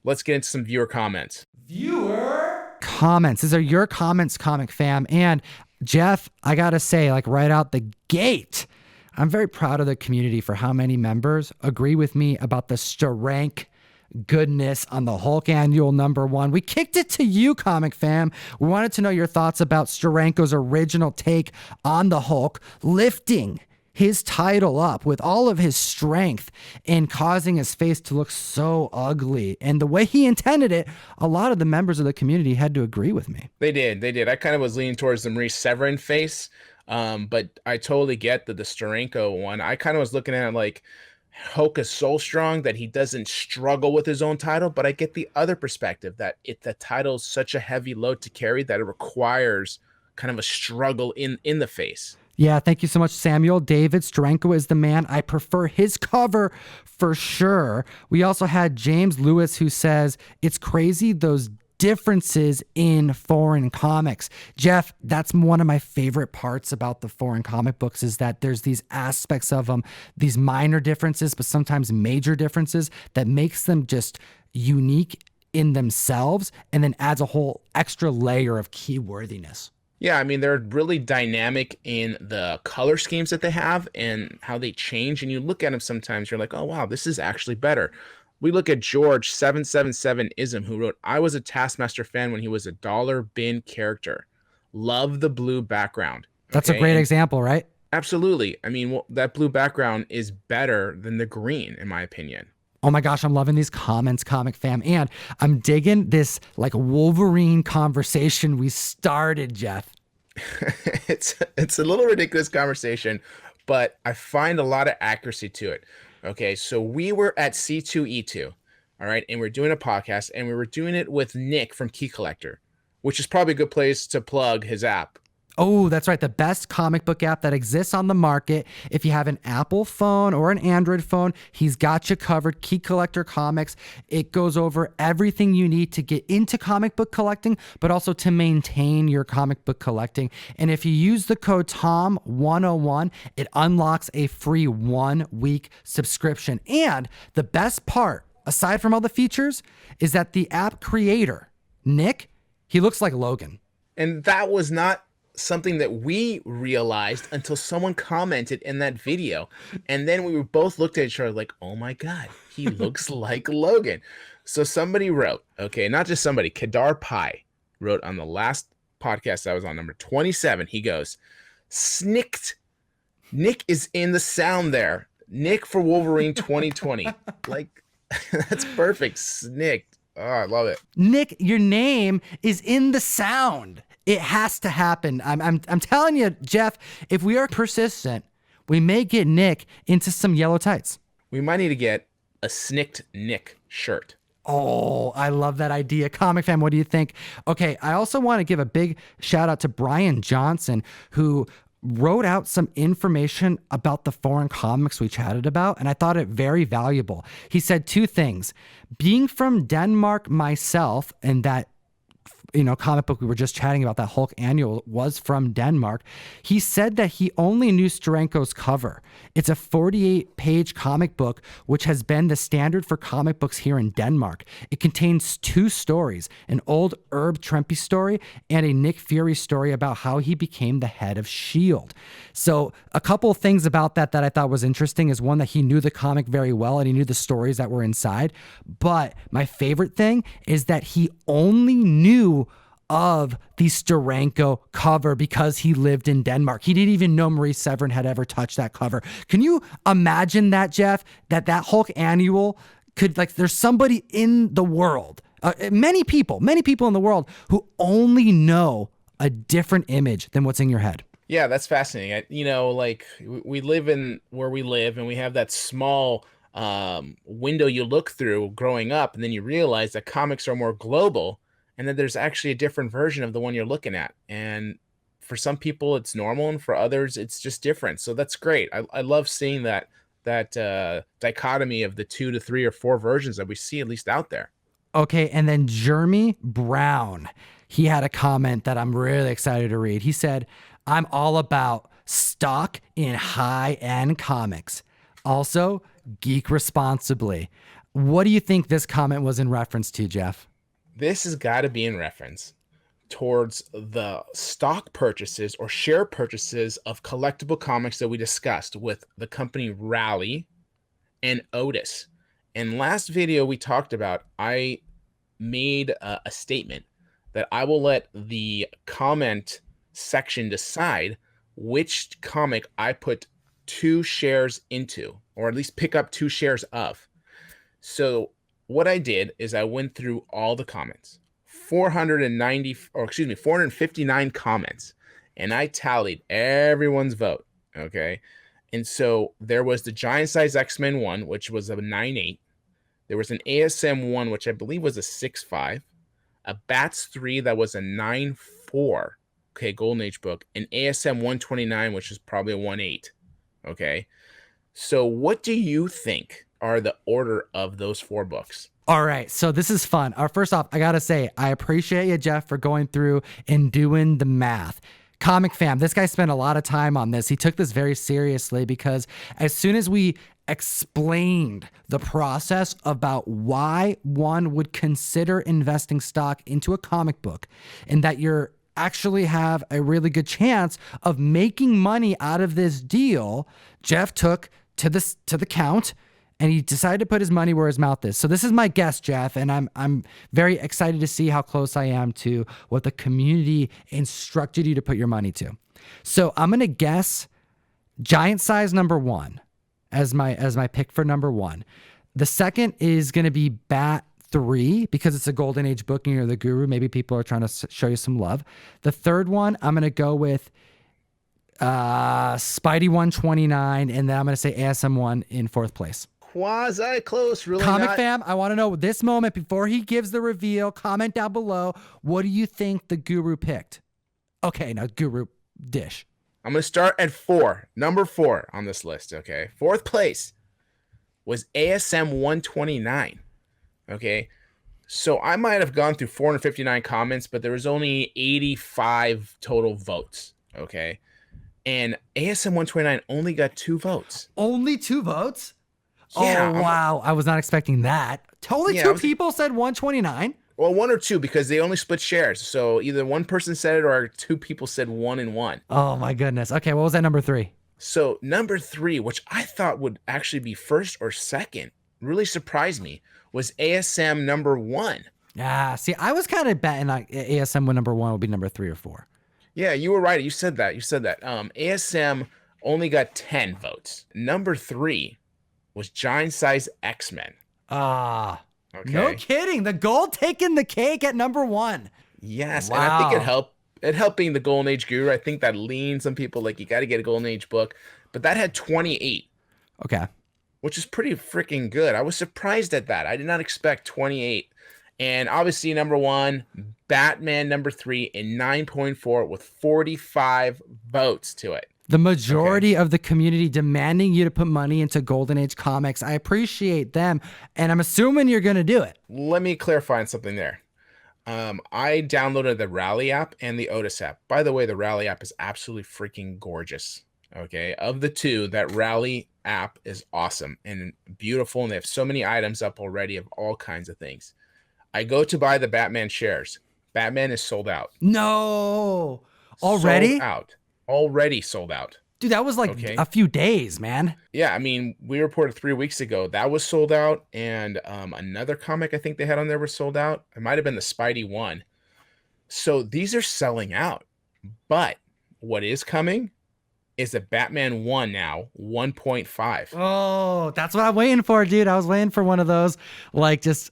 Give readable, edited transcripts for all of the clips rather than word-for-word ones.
let's get into some viewer comments. Viewer comments. These are your comments, Comic Fam. And Jeff, I gotta say, like right out the gate, I'm very proud of the community for how many members agree with me about the Sterank goodness on the Hulk Annual #1. We kicked it to you, Comic Fam. We wanted to know your thoughts about Steranko's original take on the Hulk, lifting his title up with all of his strength and causing his face to look so ugly. And the way he intended it, a lot of the members of the community had to agree with me. They did. I kind of was leaning towards the Maurice Severin face, but I totally get the Steranko one. I kind of was looking at it like, Hulk is so strong that he doesn't struggle with his own title, but I get the other perspective that the title is such a heavy load to carry that it requires kind of a struggle in the face. Yeah, thank you so much, Samuel. David Steranko is the man. I prefer his cover for sure. We also had James Lewis who says, it's crazy those differences in foreign comics. Jeff, that's one of my favorite parts about the foreign comic books is that there's these aspects of them, these minor differences, but sometimes major differences that makes them just unique in themselves and then adds a whole extra layer of key-worthiness. Yeah, I mean, they're really dynamic in the color schemes that they have and how they change. And you look at them sometimes, you're like, oh, wow, this is actually better. We look at George 777ism, who wrote, I was a Taskmaster fan when he was a dollar bin character. Love the blue background. That's a great example, right? Absolutely. I mean, that blue background is better than the green, in my opinion. Oh my gosh, I'm loving these comments, Comic Fam. And I'm digging this like Wolverine conversation we started, Jeff. It's a little ridiculous conversation, but I find a lot of accuracy to it. Okay, so we were at C2E2, all right, and we're doing a podcast, and we were doing it with Nick from Key Collector, which is probably a good place to plug his app. Oh, that's right. The best comic book app that exists on the market. If you have an Apple phone or an Android phone, he's got you covered. Key Collector Comics. It goes over everything you need to get into comic book collecting, but also to maintain your comic book collecting. And if you use the code TOM101, it unlocks a free 1-week subscription. And the best part, aside from all the features, is that the app creator, Nick, he looks like Logan. And that was not something that we realized until someone commented in that video, and then we were both looked at each other like, oh my god, he looks like Logan. So somebody wrote, okay, not just somebody, Kadar Pai wrote on the last podcast I was on, number 27, he goes, snicked, Nick is in the sound there, Nick for Wolverine 2020. Like, that's perfect. Snicked. Oh, I love it. Nick, your name is in the sound. It has to happen. I'm telling you, Jeff, if we are persistent, we may get Nick into some yellow tights. We might need to get a Snicked Nick shirt. Oh, I love that idea. Comic Fam, what do you think? Okay, I also want to give a big shout out to Brian Johnson, who wrote out some information about the foreign comics we chatted about, and I thought it very valuable. He said 2 things. Being from Denmark myself, and that comic book we were just chatting about, that Hulk Annual, was from Denmark. He said that he only knew Steranko's cover. It's a 48-page comic book, which has been the standard for comic books here in Denmark. It contains 2 stories, an old Herb Trimpe story and a Nick Fury story about how he became the head of S.H.I.E.L.D. So a couple of things about that I thought was interesting is, one, that he knew the comic very well and he knew the stories that were inside. But my favorite thing is that he only knew of the Steranko cover because he lived in Denmark. He didn't even know Maurice Severin had ever touched that cover. Can you imagine that, Jeff? That Hulk Annual could, like, there's somebody in the world, many people in the world who only know a different image than what's in your head. Yeah, that's fascinating. Like, we live in where we live, and we have that small window you look through growing up, and then you realize that comics are more global, and then there's actually a different version of the one you're looking at. And for some people it's normal, and for others it's just different. So that's great. I love seeing that dichotomy of the 2 to 3 or 4 versions that we see at least out there. Okay, and then Jeremy Brown, he had a comment that I'm really excited to read. He said, I'm all about stock in high-end comics. Also, geek responsibly. What do you think this comment was in reference to, Jeff? This has got to be in reference towards the stock purchases or share purchases of collectible comics that we discussed with the company Rally and Otis. In last video we talked about, I made a statement that I will let the comment section decide which comic I put 2 shares into, or at least pick up 2 shares of. So what I did is I went through all the comments, 459 comments, and I tallied everyone's vote. Okay. And so there was the giant size X-Men one, which was a 9.8. There was an ASM one, which I believe was a 6.5, a Bats 3 that was a 9.4. Okay. Golden Age book, an ASM 129, which is probably a 1.8. Okay. So what do you think are the order of those 4 books? All right, so this is fun. First off, I gotta say, I appreciate you, Jeff, for going through and doing the math. Comic Fam, this guy spent a lot of time on this. He took this very seriously because as soon as we explained the process about why one would consider investing stock into a comic book and that you're actually have a really good chance of making money out of this deal, Jeff took to the count and he decided to put his money where his mouth is. So this is my guess, Jeff, and I'm very excited to see how close I am to what the community instructed you to put your money to. So I'm gonna guess giant size number 1 as my pick for number 1. The second is gonna be Bat 3 because it's a Golden Age book and you're the guru. Maybe people are trying to show you some love. The third one, I'm gonna go with Spidey 129, and then I'm gonna say ASM 1 in 4th place. Quasi close, really. Comic Fam, I want to know this moment before he gives the reveal. Comment down below. What do you think the guru picked? Okay, now guru dish. I'm gonna start at 4, number 4 on this list. Okay, 4th place was ASM 129. Okay, so I might have gone through 459 comments, but there was only 85 total votes. Okay, and ASM 129 only got 2 votes. Only 2 votes? Yeah, oh, wow. I was not expecting that. Only 2 people said 129? Well, 1 or 2 because they only split shares. So either one person said it or 2 people said 1 and 1. Oh, my goodness. Okay, what was that number 3? So number 3, which I thought would actually be 1st or 2nd, really surprised me, was ASM number 1. Yeah, see, I was kind of betting like ASM number 1 would be number 3 or 4. Yeah, you were right. You said that. ASM only got 10 votes. Number 3 was giant size X-Men. Okay. No kidding. The gold taking the cake at number 1. Yes, wow. And I think it helped being the Golden Age guru. I think that leaned some people like you got to get a Golden Age book, but that had 28. Okay. Which is pretty freaking good. I was surprised at that. I did not expect 28. And obviously number 1, Batman number 3 in 9.4 with 45 votes to it. The majority of the community demanding you to put money into Golden Age comics. I appreciate them, and I'm assuming you're going to do it. Let me clarify something there. I downloaded the Rally app and the Otis app. By the way, the Rally app is absolutely freaking gorgeous. Okay, of the 2, that Rally app is awesome and beautiful, and they have so many items up already of all kinds of things. I go to buy the Batman shares. Batman is sold out. No, already? Sold out. Already sold out. Dude, that was like a few days, man. Yeah, I mean, we reported 3 weeks ago that was sold out, and another comic I think they had on there was sold out. It might have been the Spidey one. So these are selling out. But what is coming is the Batman 1 now, 1.5. Oh, that's what I'm waiting for, dude. I was waiting for one of those, like just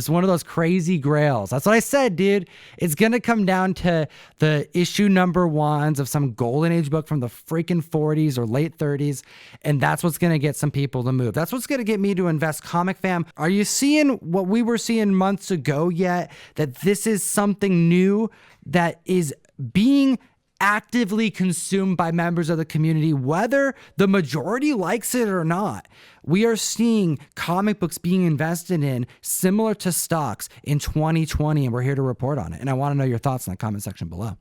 one of those crazy grails. That's what I said, dude. It's going to come down to the issue number 1s of some Golden Age book from the freaking 40s or late 30s. And that's what's going to get some people to move. That's what's going to get me to invest. Comic Fam, are you seeing what we were seeing months ago yet? That this is something new that is being actively consumed by members of the community, whether the majority likes it or not. We are seeing comic books being invested in similar to stocks in 2020, and we're here to report on it. And I want to know your thoughts in the comment section below.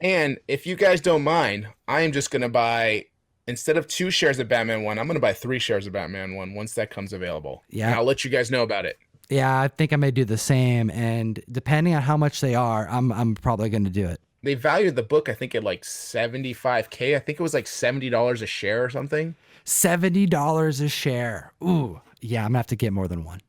And if you guys don't mind, I am just going to buy instead of 2 shares of Batman 1, I'm going to buy 3 shares of Batman 1 once that comes available. Yeah. And I'll let you guys know about it. Yeah, I think I may do the same. And depending on how much they are, I'm probably going to do it. They valued the book, I think, at like $75K. I think it was like $70 a share or something. $70 a share. Ooh, yeah, I'm gonna have to get more than one.